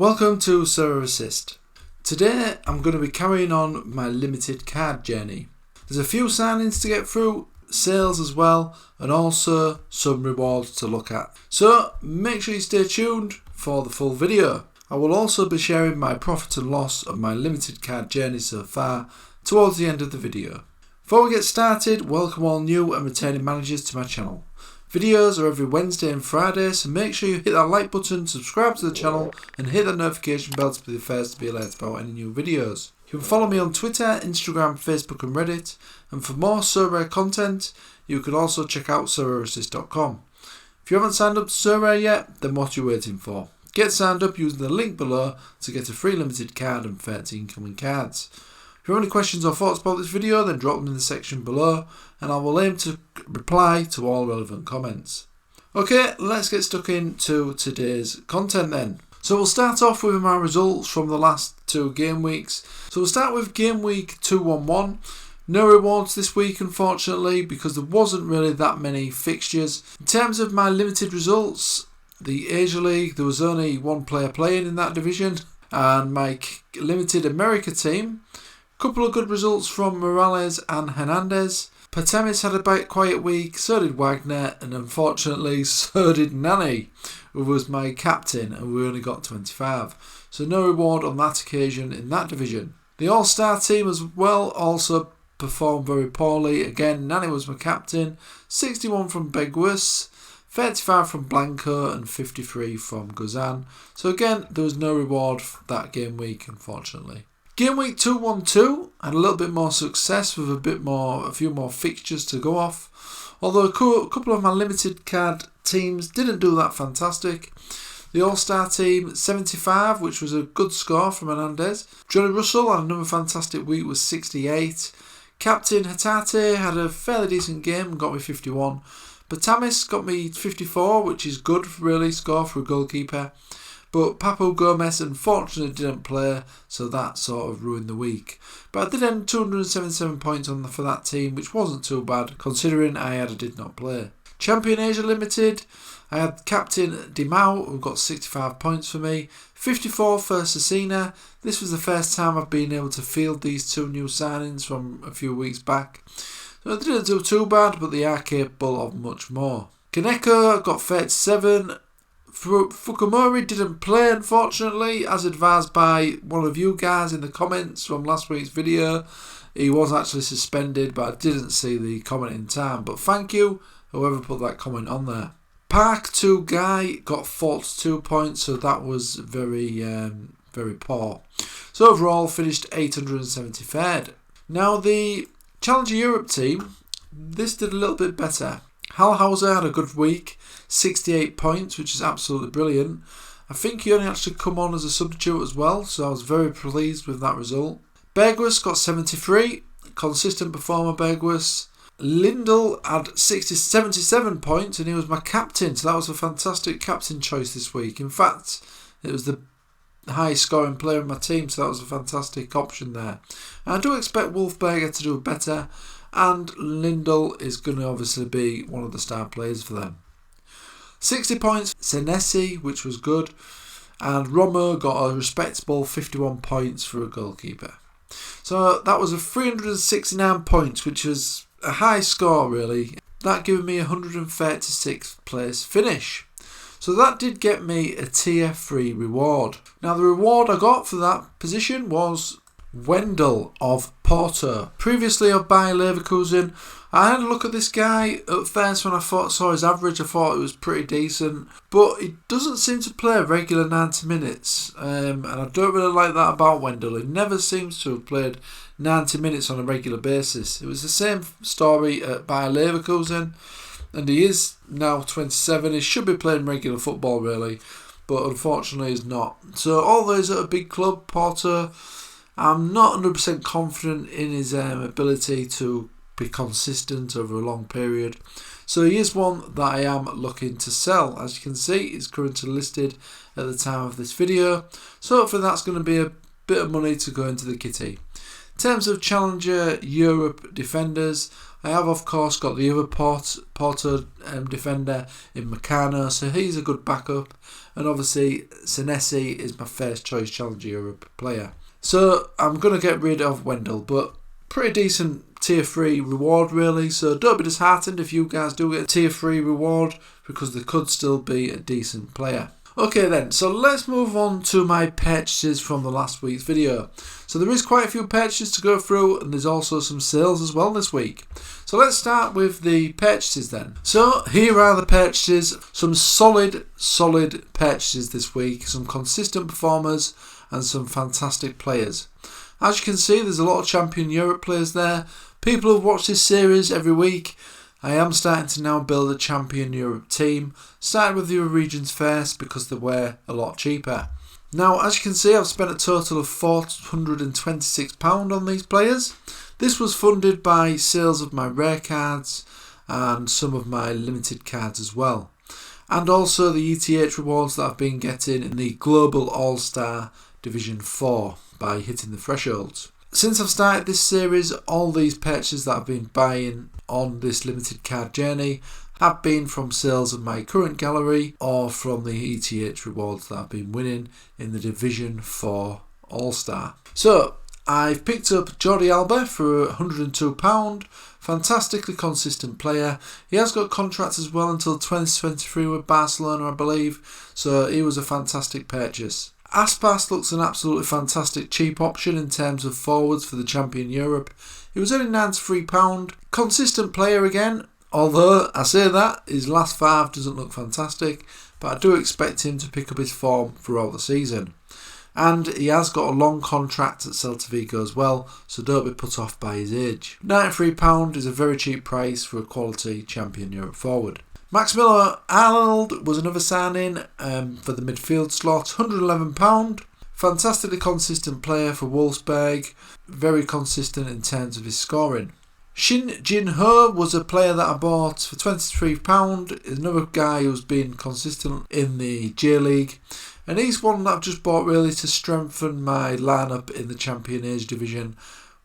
Welcome to Sorare Assist. Today I'm going to be carrying on my limited card journey. There's a few signings to get through, sales as well, and also some rewards to look at. So make sure you stay tuned for the full video. I will also be sharing my profit and loss of my limited card journey so far towards the end of the video. Before we get started, welcome all new and returning managers to my channel. Videos are every Wednesday and Friday, so make sure you hit that like button, subscribe to the channel and hit that notification bell to be the first to be alerted about any new videos. You can follow me on Twitter, Instagram, Facebook and Reddit, and for more Sorare content you can also check out SorareAssist.com. If you haven't signed up to Sorare yet, then what are you waiting for? Get signed up using the link below to get a free limited card and 30 incoming cards. If you have any questions or thoughts about this video, then drop them in the section below and I will aim to reply to all relevant comments. Okay, let's get stuck into today's content then. So we'll start off with my results from the last two game weeks. So we'll start with game week 211. No rewards this week unfortunately because there wasn't really that many fixtures. In terms of my limited results, the Asia League, there was only one player playing in that division, and my limited America team, couple of good results from Morales and Hernandez. Patemis had a quiet week, so did Wagner, and unfortunately so did Nani, who was my captain, and we only got 25. So no reward on that occasion in that division. The All-Star team as well also performed very poorly. Again, Nani was my captain, 61 from Beguis, 35 from Blanco and 53 from Guzan. So again, there was no reward for that game week unfortunately. Game week 212 had a little bit more success with a few more fixtures to go off. Although a couple of my limited card teams didn't do that fantastic. The All-Star team 75, which was a good score from Hernandez. Johnny Russell had another fantastic week with 68. Captain Hatate had a fairly decent game and got me 51. Batamis got me 54, which is good really score for a goalkeeper. But Papo Gomez unfortunately didn't play, so that sort of ruined the week. But I did end 277 points for that team, which wasn't too bad considering I did not play. Champion Asia Limited, I had Captain Dimao who got 65 points for me, 54 for Cecina. This was the first time I've been able to field these two new signings from a few weeks back. So I didn't do too bad, but they are capable of much more. Kaneko got 37. Fukumori didn't play unfortunately, as advised by one of you guys in the comments from last week's video. He was actually suspended, but I didn't see the comment in time. But thank you, whoever put that comment on there. Park 2 Guy got 42 points, so that was very poor. So overall finished 873rd. Now the Challenger Europe team, this did a little bit better. Hallhauser had a good week, 68 points, which is absolutely brilliant. I think he only actually come on as a substitute as well, so I was very pleased with that result. Bergwus got 73, consistent performer Bergwus. Lindell had 77 points and he was my captain, so that was a fantastic captain choice this week. In fact, it was the highest scoring player in my team, so that was a fantastic option there. And I do expect Wolfberger to do better, and Lindell is going to obviously be one of the star players for them. 60 points Senesi, which was good, and Romo got a respectable 51 points for a goalkeeper. So that was a 369 points, which was a high score really. That gave me a 136th place finish. So that did get me a tier 3 reward. Now the reward I got for that position was Wendell of Porto, previously of Bayer Leverkusen. I had a look at this guy at first when I saw his average. I thought it was pretty decent, but he doesn't seem to play a regular 90 minutes, and I don't really like that about Wendell. He never seems to have played 90 minutes on a regular basis. It was the same story at Bayer Leverkusen, and he is now 27. He should be playing regular football really, but unfortunately he's not. So although he's at a big club, Porto, I'm not 100% confident in his ability to be consistent over a long period. So he is one that I am looking to sell. As you can see, he's currently listed at the time of this video. So hopefully that's going to be a bit of money to go into the kitty. In terms of Challenger Europe defenders, I have of course got the other Porto defender in Meccano, so he's a good backup, and obviously Senesi is my first choice Challenger Europe player. So I'm going to get rid of Wendell, but pretty decent tier 3 reward really, so don't be disheartened if you guys do get a tier 3 reward, because they could still be a decent player. Okay then, so let's move on to my purchases from the last week's video. So there is quite a few purchases to go through, and there's also some sales as well this week. So let's start with the purchases then. So here are the purchases, some solid purchases this week, some consistent performers and some fantastic players. As you can see, there's a lot of Champion Europe players there. People who've watched this series every week, I am starting to now build a Champion Europe team. Started with the other regions first because they were a lot cheaper. Now, as you can see, I've spent a total of £426 on these players. This was funded by sales of my rare cards and some of my limited cards as well. And also the ETH rewards that I've been getting in the Global All-Star Division 4 by hitting the thresholds. Since I've started this series, all these purchases that I've been buying on this limited card journey have been from sales of my current gallery or from the ETH rewards that I've been winning in the Division 4 All-Star. So I've picked up Jordi Alba for £102, fantastically consistent player. He has got contracts as well until 2023 with Barcelona, I believe, so he was a fantastic purchase. Aspas looks an absolutely fantastic cheap option in terms of forwards for the Champion Europe. He was only £93. Consistent player again, although I say that his last 5 doesn't look fantastic, but I do expect him to pick up his form throughout the season. And he has got a long contract at Celta Vigo as well, so don't be put off by his age. £93 is a very cheap price for a quality Champion Europe forward. Maximilian Arnold was another signing for the midfield slot, £111. Fantastically consistent player for Wolfsburg, very consistent in terms of his scoring. Shin Jin Ho was a player that I bought for £23, is another guy who's been consistent in the J League, and he's one that I've just bought really to strengthen my lineup in the Champion Age division.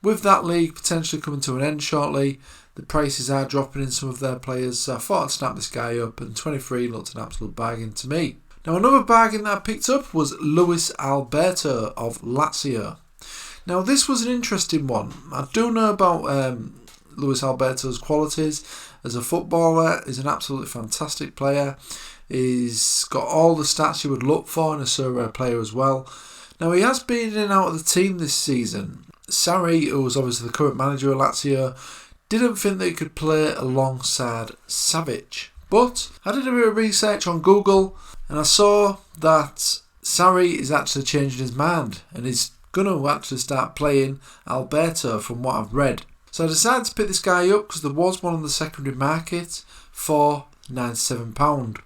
With that league potentially coming to an end shortly, the prices are dropping in some of their players, so I thought I'd snap this guy up, and 23 looked an absolute bargain to me. Now another bargain that I picked up was Luis Alberto of Lazio. Now this was an interesting one. I do know about Luis Alberto's qualities as a footballer. He's an absolutely fantastic player. He's got all the stats you would look for in a Sorare player as well. Now he has been in and out of the team this season. Sarri, who was obviously the current manager of Lazio, didn't think that he could play alongside Savic. But I did a bit of research on Google and I saw that Sarri is actually changing his mind and he's going to actually start playing Alberto from what I've read. So I decided to pick this guy up because there was one on the secondary market for £97.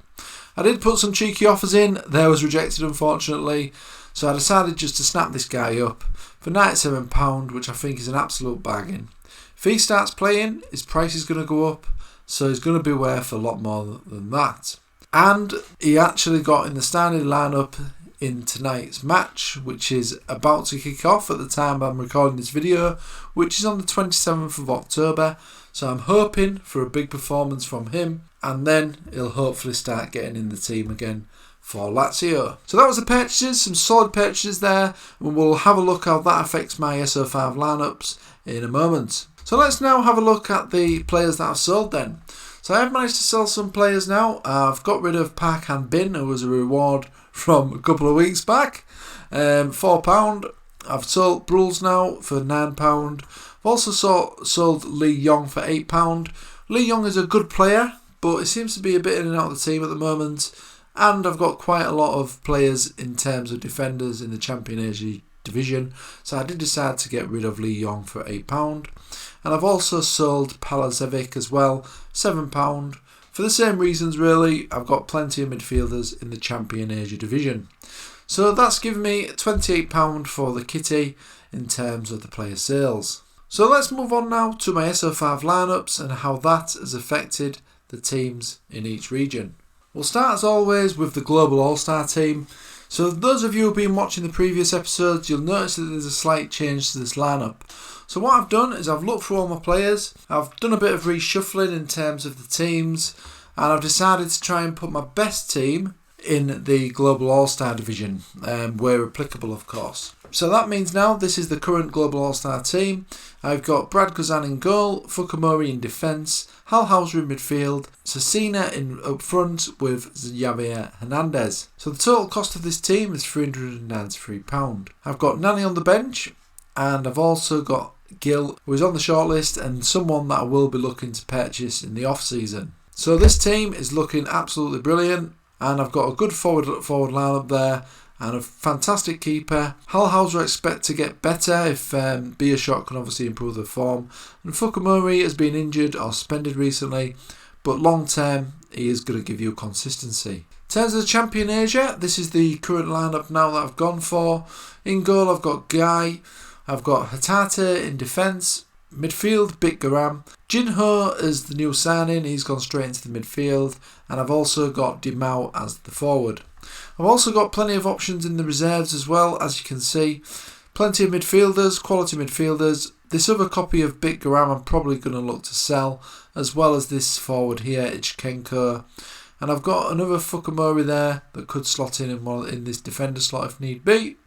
I did put some cheeky offers in, they was rejected unfortunately, so I decided just to snap this guy up for £97, which I think is an absolute bargain. If he starts playing, his price is going to go up, so he's going to be worth a lot more than that. And he actually got in the starting lineup in tonight's match, which is about to kick off at the time I'm recording this video, which is on the 27th of October. So I'm hoping for a big performance from him, and then he'll hopefully start getting in the team again for Lazio. So that was the purchases, some solid purchases there, and we'll have a look how that affects my SO5 lineups in a moment. So let's now have a look at the players that I've sold then. So I have managed to sell some players now. I've got rid of Park Han-bin, who was a reward from a couple of weeks back, £4. I've sold Bruls now for £9. I've also sold Lee Yong for £8. Lee Yong is a good player, but it seems to be a bit in and out of the team at the moment. And I've got quite a lot of players in terms of defenders in the Champion Asia division, so I did decide to get rid of Lee Yong for £8. And I've also sold Palazevic as well, £7. For the same reasons really, I've got plenty of midfielders in the Champion Asia division. So that's given me £28 for the kitty in terms of the player sales. So let's move on now to my SO5 lineups and how that has affected the teams in each region. We'll start as always with the Global All-Star team. So those of you who have been watching the previous episodes, you'll notice that there's a slight change to this lineup. So what I've done is I've looked through all my players, I've done a bit of reshuffling in terms of the teams, and I've decided to try and put my best team in the Global All-Star division, where applicable of course. So that means now this is the current Global All-Star team. I've got Brad Guzan in goal, Fukumori in defence, Hal Hauser in midfield, Cecina in up front with Javier Hernandez. So the total cost of this team is £393. I've got Nani on the bench, and I've also got Gil, who is on the shortlist and someone that I will be looking to purchase in the off-season. So this team is looking absolutely brilliant, and I've got a good forward lineup there and a fantastic keeper. Hal Hauser I expect to get better if Beershot can obviously improve their form, and Fukumori has been injured or suspended recently, but long term he is going to give you consistency. In terms of the Champion Asia, this is the current lineup now that I've gone for. In goal I've got Guy, I've got Hatate in defence, midfield Bitgaram, Jinho as the new signing, he's gone straight into the midfield, and I've also got Dimao as the forward. I've also got plenty of options in the reserves as well, as you can see. Plenty of midfielders, quality midfielders. This other copy of Bitgaram I'm probably going to look to sell, as well as this forward here, Ichkenko. And I've got another Fukumori there that could slot in this defender slot if need be.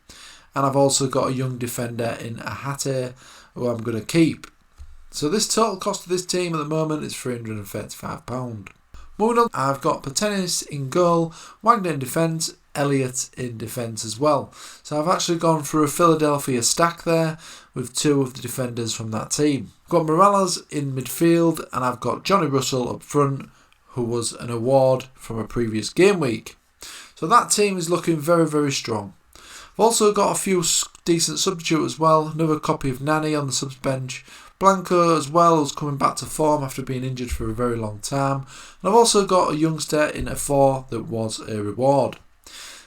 And I've also got a young defender in Ahate who I'm going to keep. So this total cost of this team at the moment is £335. Moving on, I've got Patenis in goal, Wagner in defence, Elliott in defence as well. So I've actually gone for a Philadelphia stack there with two of the defenders from that team. I've got Morales in midfield, and I've got Johnny Russell up front, who was an award from a previous game week. So that team is looking very, very strong. I've also got a few decent substitutes as well. Another copy of Nani on the subs bench. Blanco as well, who's coming back to form after being injured for a very long time. And I've also got a youngster in a 4 that was a reward.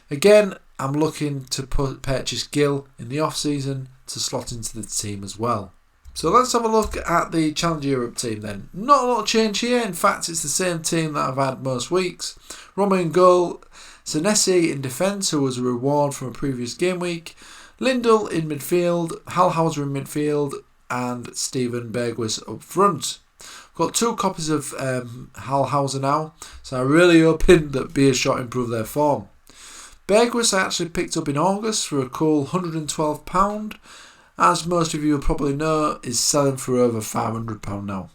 Again, I'm looking to purchase Gil in the off-season to slot into the team as well. So let's have a look at the Challenger Europe team then. Not a lot of change here. In fact, it's the same team that I've had most weeks. Roma in goal, Senesi in defence, who was a reward from a previous game week. Lindell in midfield, Hal Hauser in midfield, and Steven Bergwijn up front. I've got 2 copies of Hal Hauser now, so I'm really hoping that Beershot improve their form. Bergwijn I actually picked up in August for a cool £112. As most of you will probably know, is selling for over £500 now.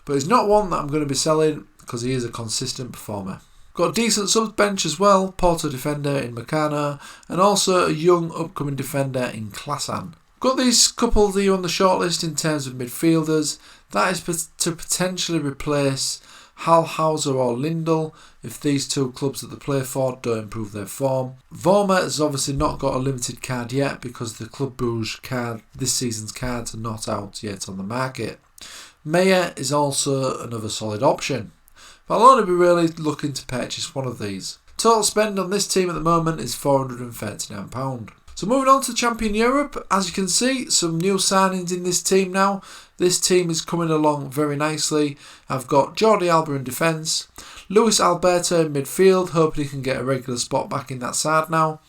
But he's not one that I'm going to be selling because he is a consistent performer. Got a decent subs bench as well, Porto defender in Meccano, and also a young upcoming defender in Klasan. Got these couple here on the shortlist in terms of midfielders. That is to potentially replace Hal Hauser or Lindell if these two clubs that they play for don't improve their form. Vormer has obviously not got a limited card yet because the Club Brugge card, this season's cards, are not out yet on the market. Meyer is also another solid option, but I'll only be really looking to purchase one of these. Total spend on this team at the moment is £439. So moving on to Champion Europe, as you can see, some new signings in this team now. This team is coming along very nicely. I've got Jordi Alba in defence, Luis Alberto in midfield, hoping he can get a regular spot back in that side now,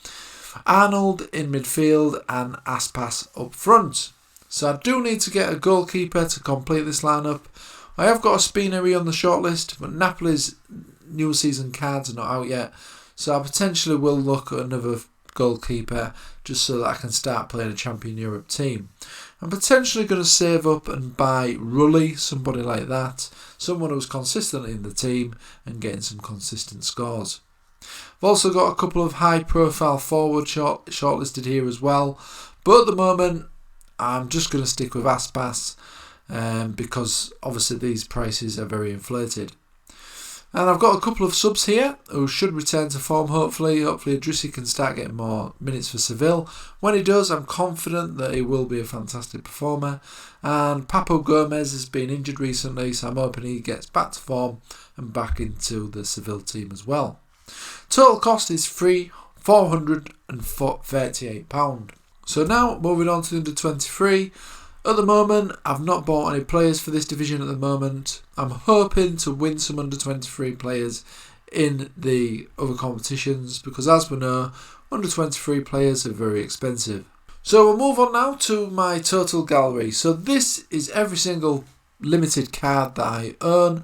Arnold in midfield, and Aspas up front. So I do need to get a goalkeeper to complete this lineup. I have got a Spineri on the shortlist, but Napoli's new season cards are not out yet, so I potentially will look at another goalkeeper just so that I can start playing a Champion Europe team. I'm potentially going to save up and buy Rulli, somebody like that, someone who's consistently in the team and getting some consistent scores. I've also got a couple of high profile forward shortlisted here as well, but at the moment I'm just going to stick with Aspas because obviously these prices are very inflated. And I've got a couple of subs here who should return to form hopefully. Hopefully Idrissi can start getting more minutes for Seville. When he does, I'm confident that he will be a fantastic performer. And Papo Gomez has been injured recently, so I'm hoping he gets back to form and back into the Seville team as well. Total cost is £438. So now moving on to the under 23. At the moment, I've not bought any players for this division at the moment. I'm hoping to win some under 23 players in the other competitions because, as we know, under 23 players are very expensive. So we'll move on now to my total gallery. So this is every single limited card that I own.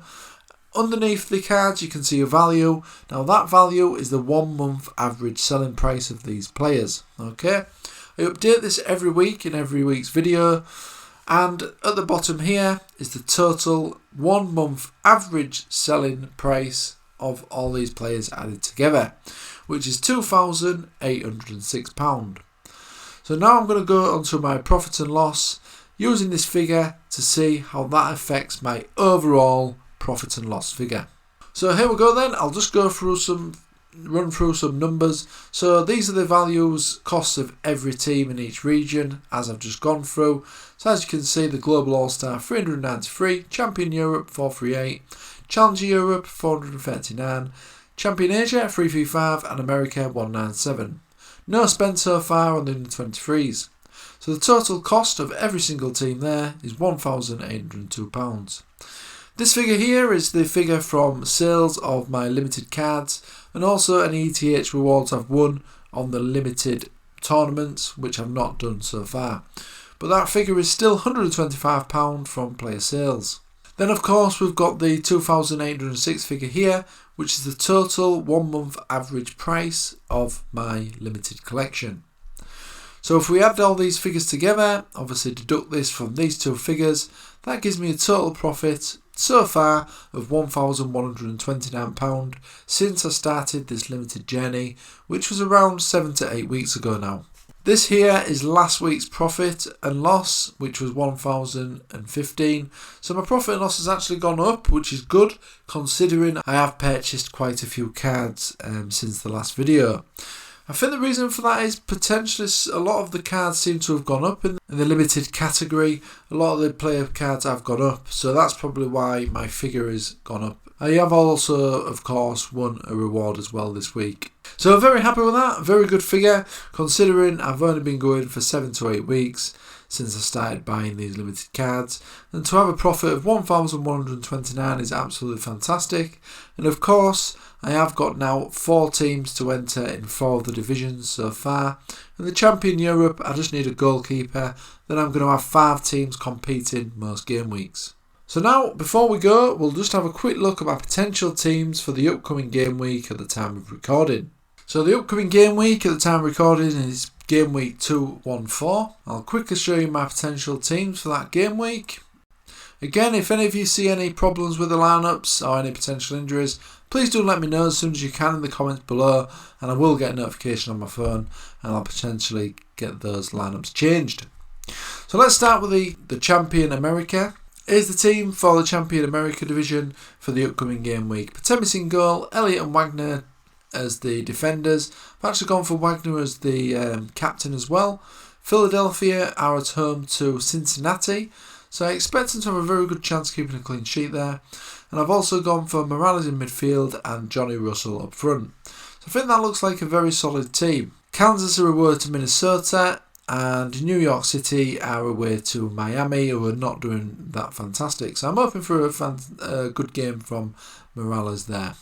Underneath the cards you can see a value. Now that value is the 1 month average selling price of these players. Okay, I update this every week in every week's video, and at the bottom here is the total 1 month average selling price of all these players added together, which is £2,806. So now I'm going to go onto my profit and loss using this figure to see how that affects my overall profit and loss figure. So here we go then. I'll just run through some numbers. So these are the values, costs of every team in each region as I've just gone through. So as you can see, the Global All-Star 393, Champion Europe 438, Challenger Europe 439, Champion Asia 335 and America 197. No spent so far on the under 23s. So the total cost of every single team there is £1,802. This figure here is the figure from sales of my limited cards and also any ETH rewards I've won on the limited tournaments, which I've not done so far. But that figure is still £125 from player sales. Then of course we've got the 2,806 figure here, which is the total 1 month average price of my limited collection. So if we add all these figures together, obviously deduct this from these two figures, that gives me a total profit so far of £1,129 since I started this limited journey, which was around 7 to 8 weeks ago now. This here is last week's profit and loss, which was £1,015. So my profit and loss has actually gone up, which is good considering I have purchased quite a few cards since the last video. I think the reason for that is potentially a lot of the cards seem to have gone up in the limited category. A lot of the player cards have gone up, so that's probably why my figure has gone up. I have also, of course, won a reward as well this week. So I'm very happy with that. Very good figure considering I've only been going for 7 to 8 weeks since I started buying these limited cards. And to have a profit of £1,129 is absolutely fantastic. And of course, I have got now 4 teams to enter in 4 of the divisions so far. In the Champion Europe, I just need a goalkeeper. Then I'm going to have 5 teams competing most game weeks. So now, before we go, we'll just have a quick look at my potential teams for the upcoming game week at the time of recording. So the upcoming game week at the time of recording is game week 214. I'll quickly show you my potential teams for that game week. Again, if any of you see any problems with the lineups or any potential injuries, please do let me know as soon as you can in the comments below, and I will get a notification on my phone and I'll potentially get those lineups changed. So let's start with the Champion America. Here's the team for the Champion America division for the upcoming game week. Patemis in goal, Elliott and Wagner as the defenders. I've actually gone for Wagner as the captain as well. Philadelphia are at home to Cincinnati, so I expect them to have a very good chance of keeping a clean sheet there. And I've also gone for Morales in midfield and Johnny Russell up front. So I think that looks like a very solid team. Kansas are away to Minnesota, and New York City are away to Miami, who are not doing that fantastic. So I'm hoping for a good game from Morales there.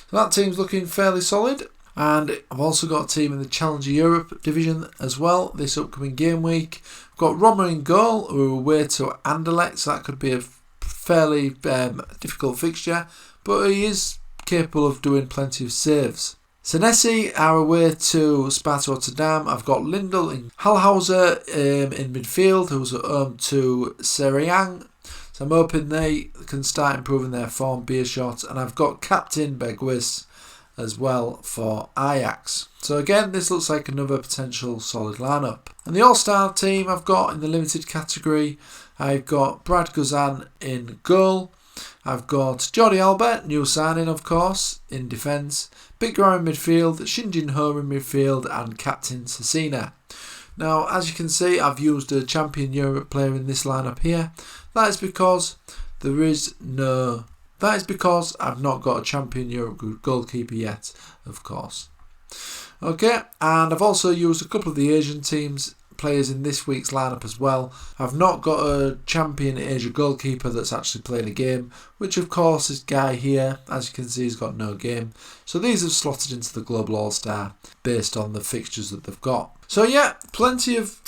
So that team's looking fairly solid. And I've also got a team in the Challenger Europe division as well this upcoming game week. I've got Roma in goal, who are away to Anderlecht, so that could be a fairly difficult fixture, but he is capable of doing plenty of saves. Senesi are away to Sparta Rotterdam. I've got Lindell in Hallhauser in midfield, who's at home to Seriang. So I'm hoping they can start improving their form, Beerschot. And I've got Captain Berghuis as well for Ajax. So again, this looks like another potential solid lineup. And the All-Star team I've got in the limited category, I've got Brad Guzan in goal. I've got Jordi Alba, new signing of course, in defence. Big Rar in midfield, Shinjin Ho in midfield, and Captain Cecina. Now, as you can see, I've used a Champion Europe player in this lineup here. That is because I've not got a Champion Europe goalkeeper yet, of course. Okay, and I've also used a couple of the Asian teams players in this week's lineup as well. I've not got a champion Asia goalkeeper that's actually playing a game, which of course this guy here, as you can see, has got no game. So these have slotted into the Global All-Star based on the fixtures that they've got. So yeah, plenty of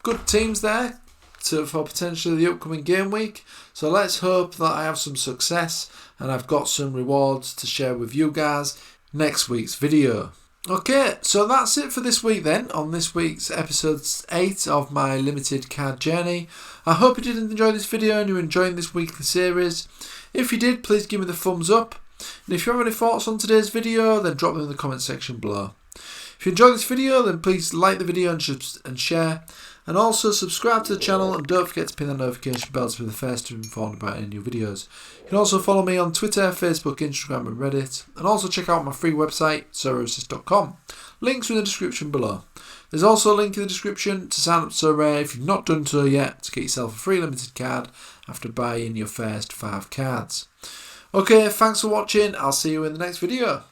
good teams there for potentially the upcoming game week. So let's hope that I have some success and I've got some rewards to share with you guys next week's video. Okay, so that's it for this week then, on this week's episode 8 of my limited card journey. I hope you did enjoy this video and you're enjoying this weekly series. If you did, please give me the thumbs up. And if you have any thoughts on today's video, then drop them in the comment section below. If you enjoyed this video, then please like the video and share. And also subscribe to the channel and don't forget to pin that notification bell to be the first to be informed about any new videos. You can also follow me on Twitter, Facebook, Instagram and Reddit. And also check out my free website, SorareAssist.com. Links are in the description below. There's also a link in the description to sign up to Sorare if you've not done so yet to get yourself a free limited card after buying your first 5 cards. Okay, thanks for watching. I'll see you in the next video.